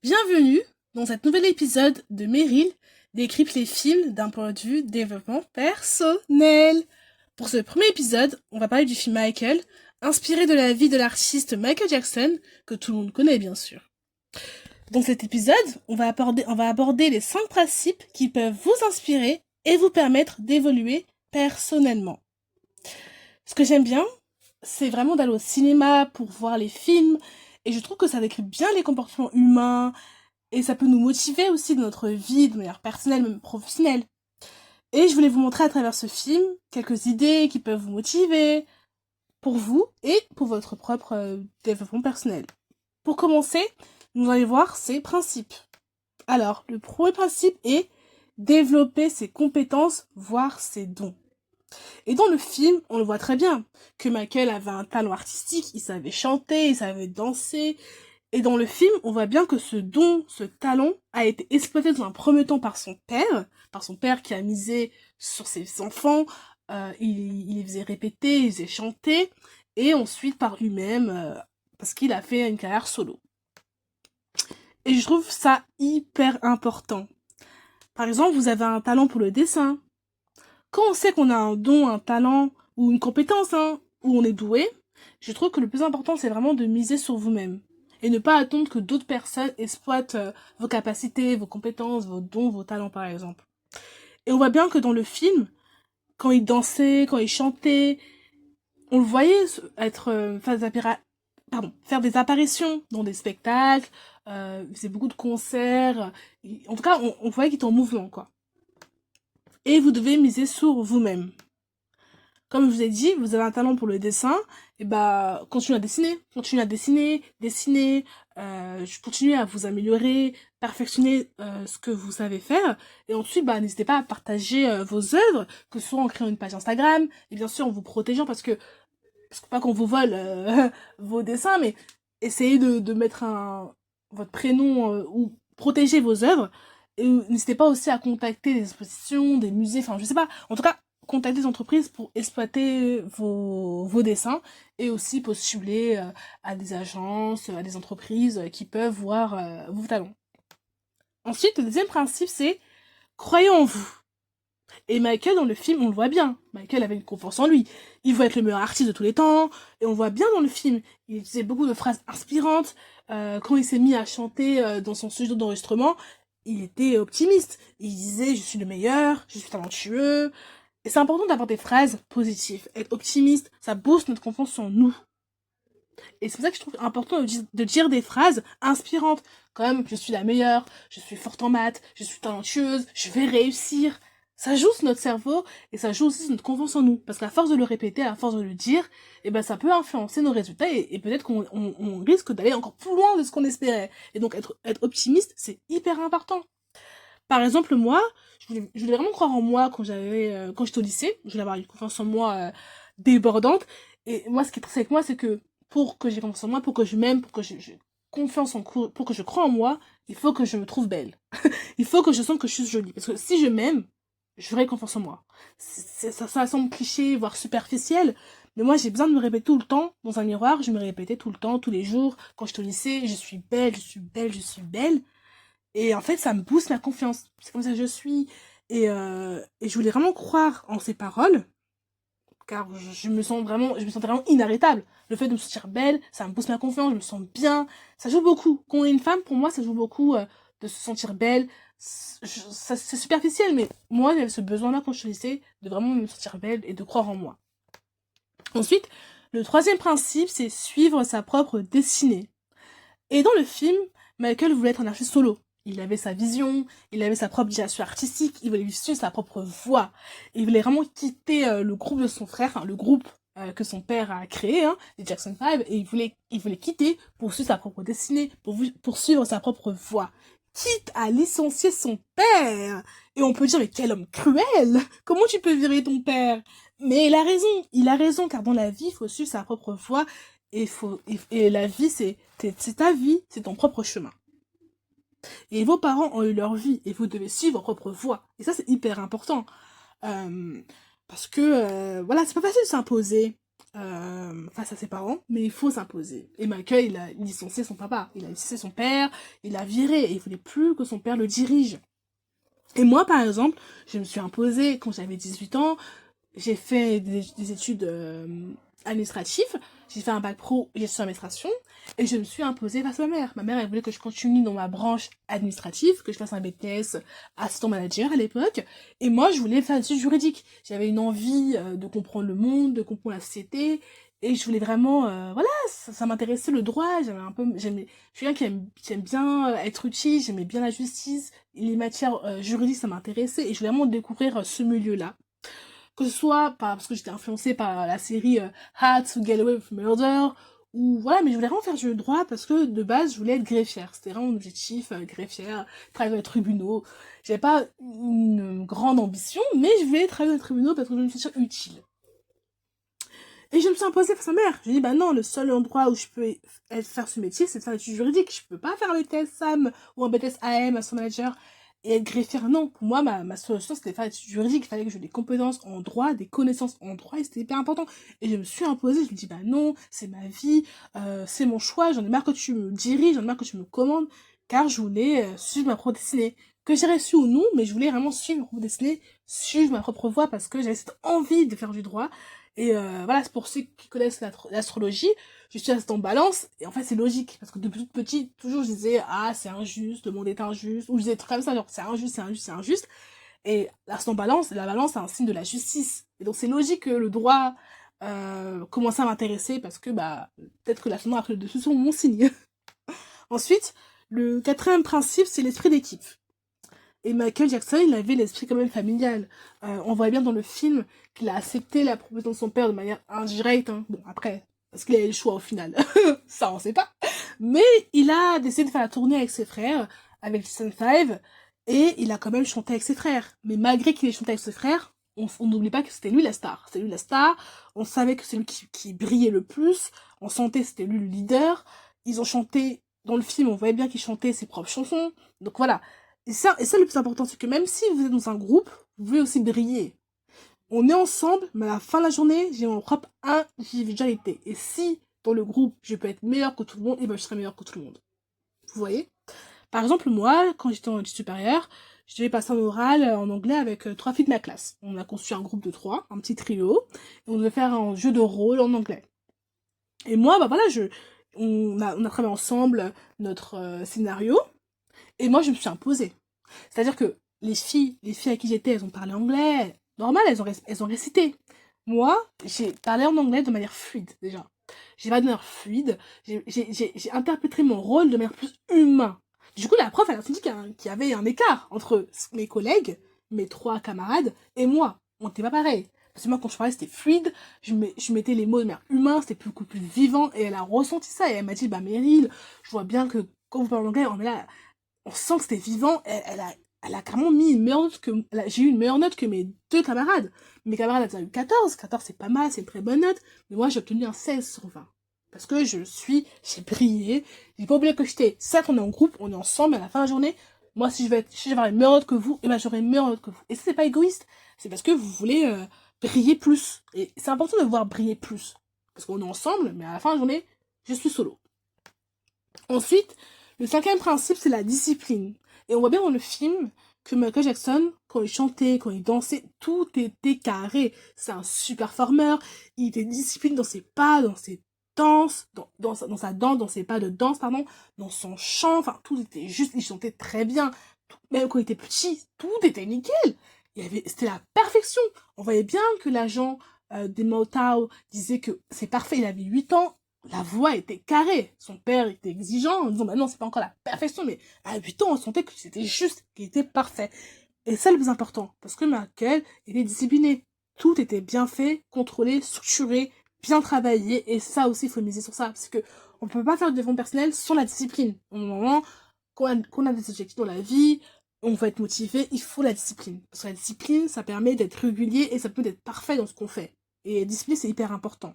Bienvenue dans cet nouvel épisode de Meryl décrypte les films d'un point de vue développement personnel. Pour ce premier épisode, on va parler du film Michael, inspiré de la vie de l'artiste Michael Jackson, que tout le monde connaît bien sûr. Dans cet épisode, on va aborder les 5 principes qui peuvent vous inspirer et vous permettre d'évoluer personnellement. Ce que j'aime bien, c'est vraiment d'aller au cinéma pour voir les films, et je trouve que ça décrit bien les comportements humains, et ça peut nous motiver aussi dans notre vie, de manière personnelle, même professionnelle. Et je voulais vous montrer à travers ce film quelques idées qui peuvent vous motiver pour vous et pour votre propre développement personnel. Pour commencer, nous allons voir ces principes. Alors, le premier principe est développer ses compétences, voire ses dons. Et dans le film, on le voit très bien, que Michael avait un talent artistique, il savait chanter, il savait danser, et dans le film, on voit bien que ce don, ce talent, a été exploité dans un premier temps par son père qui a misé sur ses enfants, il les faisait répéter, il les faisait chanter, et ensuite par lui-même, parce qu'il a fait une carrière solo. Et je trouve ça hyper important. Par exemple, vous avez un talent pour le dessin. Quand on sait qu'on a un don, un talent, ou une compétence, où on est doué, je trouve que le plus important, c'est vraiment de miser sur vous-même et ne pas attendre que d'autres personnes exploitent vos capacités, vos compétences, vos dons, vos talents par exemple. Et on voit bien que dans le film, quand il dansait, quand il chantait, on le voyait être faire des apparitions dans des spectacles, il faisait beaucoup de concerts, en tout cas on voyait qu'il était en mouvement quoi. Et vous devez miser sur vous-même. Comme je vous ai dit, vous avez un talent pour le dessin, et bah continuez à dessiner, continuez à vous améliorer, perfectionner ce que vous savez faire, et ensuite bah n'hésitez pas à partager vos œuvres, que ce soit en créant une page Instagram, et bien sûr en vous protégeant parce que pas qu'on vous vole vos dessins, mais essayez de mettre votre prénom ou protéger vos œuvres. Et n'hésitez pas aussi à contacter des expositions, des musées, enfin je sais pas. En tout cas, contacter des entreprises pour exploiter vos dessins et aussi postuler à des agences, à des entreprises qui peuvent voir vos talents. Ensuite, le deuxième principe, c'est croyez en vous. Et Michael, dans le film, on le voit bien. Michael avait une confiance en lui. Il veut être le meilleur artiste de tous les temps. Et on le voit bien dans le film. Il utilisait beaucoup de phrases inspirantes. Quand il s'est mis à chanter dans son studio d'enregistrement, il était optimiste. Il disait, je suis le meilleur, je suis talentueux. Et c'est important d'avoir des phrases positives. Être optimiste, ça booste notre confiance en nous. Et c'est pour ça que je trouve important de dire des phrases inspirantes. Comme, je suis la meilleure, je suis forte en maths, je suis talentueuse, je vais réussir. Ça joue sur notre cerveau et ça joue aussi sur notre confiance en nous. Parce qu'à force de le répéter, à force de le dire, et ben ça peut influencer nos résultats et peut-être qu'on risque d'aller encore plus loin de ce qu'on espérait. Et donc être optimiste, c'est hyper important. Par exemple, moi, je voulais vraiment croire en moi quand j'étais au lycée. Je voulais avoir une confiance en moi débordante. Et moi, ce qui est triste avec moi, c'est que pour que j'ai confiance en moi, pour que je m'aime, pour que j'ai confiance pour que je crois en moi, il faut que je me trouve belle. Il faut que je sente que je suis jolie. Parce que si je m'aime, j'aurai confiance en moi. Ça semble cliché, voire superficiel. Mais moi, j'ai besoin de me répéter tout le temps dans un miroir. Je me répétais tout le temps, tous les jours. Quand j'étais au lycée, je suis belle, je suis belle, je suis belle. Et en fait, ça me booste ma confiance. C'est comme ça que je suis. Et je voulais vraiment croire en ces paroles, car je me sens vraiment inarrêtable. Le fait de me sentir belle, ça me booste ma confiance, je me sens bien. Ça joue beaucoup. Quand on est une femme, pour moi, ça joue beaucoup de se sentir belle. C'est superficiel, mais moi, j'avais ce besoin-là quand je suis au lycée, de vraiment me sentir belle et de croire en moi. Ensuite, le troisième principe, c'est suivre sa propre destinée. Et dans le film, Michael voulait être un artiste solo. Il avait sa vision, il avait sa propre direction artistique, il voulait suivre sa propre voie. Il voulait vraiment quitter le groupe de son frère, enfin le groupe que son père a créé, les Jackson 5, et il voulait quitter pour suivre sa propre destinée, pour suivre sa propre voie. Quitte à licencier son père. Et on peut dire, mais quel homme cruel! Comment tu peux virer ton père? Mais il a raison, car dans la vie, il faut suivre sa propre voie et la vie, c'est ta vie, c'est ton propre chemin. Et vos parents ont eu leur vie et vous devez suivre votre propre voie. Et ça, c'est hyper important. Parce que, voilà, c'est pas facile de s'imposer. face à ses parents, mais il faut s'imposer. Et Michael, il a licencié son papa, il a licencié son père, il l'a viré, et il voulait plus que son père le dirige. Et moi, par exemple, je me suis imposée quand j'avais 18 ans, j'ai fait des études administratives, j'ai fait un bac pro gestion d'administration, et je me suis imposée face à ma mère. Ma mère, elle voulait que je continue dans ma branche administrative, que je fasse un BTS assistant manager à l'époque, et moi, je voulais faire des études juridiques. J'avais une envie de comprendre le monde, de comprendre la société, et je voulais vraiment, voilà, ça m'intéressait le droit, je suis quelqu'un qui aime bien être utile, j'aimais bien la justice, les matières juridiques, ça m'intéressait, et je voulais vraiment découvrir ce milieu-là, que ce soit parce que j'étais influencée par la série How to Get Away with Murder, ou voilà, mais je voulais vraiment faire du droit parce que de base je voulais être greffière, c'était vraiment mon objectif, greffière, travailler dans les tribunaux. J'avais pas une grande ambition, mais je voulais travailler dans les tribunaux parce que je me suis utile. Et je me suis imposée face à ma mère. J'ai dit, bah non, le seul endroit où je peux faire ce métier, c'est de faire l'étude juridique. Je peux pas faire un BTS SAM ou un BTS AM, à son manager, et être greffière. Non, pour moi, ma solution, c'était de faire l'étude juridique. Il fallait que j'ai des compétences en droit, des connaissances en droit, et c'était hyper important. Et je me suis imposée, je me dis, bah non, c'est ma vie, c'est mon choix, j'en ai marre que tu me diriges, j'en ai marre que tu me commandes, car je voulais suivre ma propre destinée. Que j'ai reçu ou non, mais je voulais vraiment suivre ma propre destinée, suivre ma propre voie, parce que j'avais cette envie de faire du droit. Et voilà, c'est pour ceux qui connaissent l'astrologie, je suis assistant balance, et en fait c'est logique, parce que depuis toute petite, toujours je disais, ah c'est injuste, le monde est injuste, ou je disais des trucs comme ça, genre c'est injuste, c'est injuste, c'est injuste, et l'assistant balance, la balance c'est un signe de la justice, et donc c'est logique que le droit commence à m'intéresser, parce que bah, peut-être que l'ascendant a pris le dessus sur mon signe. Ensuite, le quatrième principe, c'est l'esprit d'équipe. Et Michael Jackson, il avait l'esprit quand même familial. On voit bien dans le film qu'il a accepté la proposition de son père de manière indirecte. Hein. Bon, après, est-ce qu'il a eu le choix au final? Ça, on sait pas. Mais il a décidé de faire la tournée avec ses frères, avec Jason 5, et il a quand même chanté avec ses frères. Mais malgré qu'il ait chanté avec ses frères, on n'oublie pas que c'était lui la star. C'était lui la star, on savait que c'est lui qui brillait le plus, on sentait que c'était lui le leader. Ils ont chanté, dans le film, on voyait bien qu'il chantait ses propres chansons. Donc voilà, et ça, le plus important, c'est que même si vous êtes dans un groupe, vous pouvez aussi briller. On est ensemble, mais à la fin de la journée, j'ai mon propre individualité. Et si, dans le groupe, je peux être meilleur que tout le monde, et ben je serai meilleur que tout le monde. Vous voyez? Par exemple, moi, quand j'étais en études supérieures, je devais passer un oral en anglais avec 3 filles de ma classe. On a conçu un groupe de 3, un petit trio, et on devait faire un jeu de rôle en anglais. Et moi, bah voilà, on a travaillé ensemble notre scénario, et moi, je me suis imposée. C'est-à-dire que les filles avec qui j'étais, elles ont parlé anglais. Normal, elles ont récité. Moi, j'ai parlé en anglais de manière fluide, déjà. J'ai parlé de manière fluide. J'ai interprété mon rôle de manière plus humaine. Du coup, la prof, elle a senti qu'il y avait un écart entre mes collègues, mes 3 camarades, et moi. On n'était pas pareil. Parce que moi, quand je parlais, c'était fluide. Je mettais les mots de manière humaine, c'était beaucoup plus vivant. Et elle a ressenti ça. Et elle m'a dit, bah, Meryl, je vois bien que quand vous parlez anglais, on sent que c'était vivant. Elle a carrément mis une meilleure note que... J'ai eu une meilleure note que mes 2 camarades. Mes camarades ont eu 14. 14, c'est pas mal, c'est une très bonne note. Mais moi, j'ai obtenu un 16 sur 20. Parce que j'ai brillé. J'ai pas oublié que certes, on est en groupe, on est ensemble, mais à la fin de la journée, moi, si je vais avoir une meilleure note que vous, et ben, j'aurai une meilleure note que vous. Et ça, c'est pas égoïste. C'est parce que vous voulez briller plus. Et c'est important de voir briller plus. Parce qu'on est ensemble, mais à la fin de la journée, je suis solo. Ensuite, le 5e principe, c'est la discipline. Et on voit bien dans le film que Michael Jackson, quand il chantait, quand il dansait, tout était carré. C'est un super performeur. Il était discipliné dans ses pas, dans ses danses, dans sa danse, dans ses pas de danse, pardon, dans son chant. Enfin, tout était juste. Il chantait très bien. Même quand il était petit, tout était nickel. C'était la perfection. On voyait bien que l'agent des Motown disait que c'est parfait. Il avait 8 ans. La voix était carrée. Son père était exigeant en disant, bah non, c'est pas encore la perfection, mais à 8 ans, on sentait que c'était juste, qu'il était parfait. Et ça, le plus important, parce que Michael était discipliné. Tout était bien fait, contrôlé, structuré, bien travaillé, et ça aussi, il faut miser sur ça, parce que on peut pas faire du développement personnel sans la discipline. Au moment qu'on a des objectifs dans la vie, on va être motivé, il faut la discipline. Parce que la discipline, ça permet d'être régulier et ça permet d'être parfait dans ce qu'on fait. Et la discipline, c'est hyper important.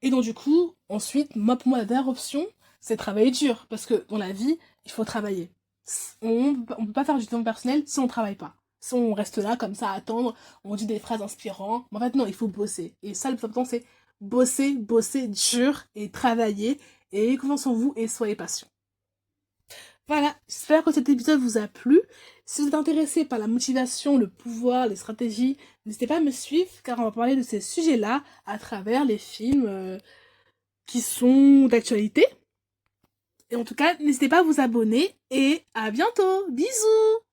Et donc du coup, ensuite, pour moi, la dernière option, c'est travailler dur. Parce que dans la vie, il faut travailler. On peut pas faire du développement personnel si on travaille pas. Si on reste là comme ça à attendre, on dit des phrases inspirantes. Mais en fait, non, il faut bosser. Et ça, le plus important, c'est bosser, bosser dur et travailler. Et ayez confiance en vous et soyez patient. Voilà, j'espère que cet épisode vous a plu. Si vous êtes intéressé par la motivation, le pouvoir, les stratégies, n'hésitez pas à me suivre car on va parler de ces sujets-là à travers les films qui sont d'actualité. Et en tout cas, n'hésitez pas à vous abonner et à bientôt. Bisous!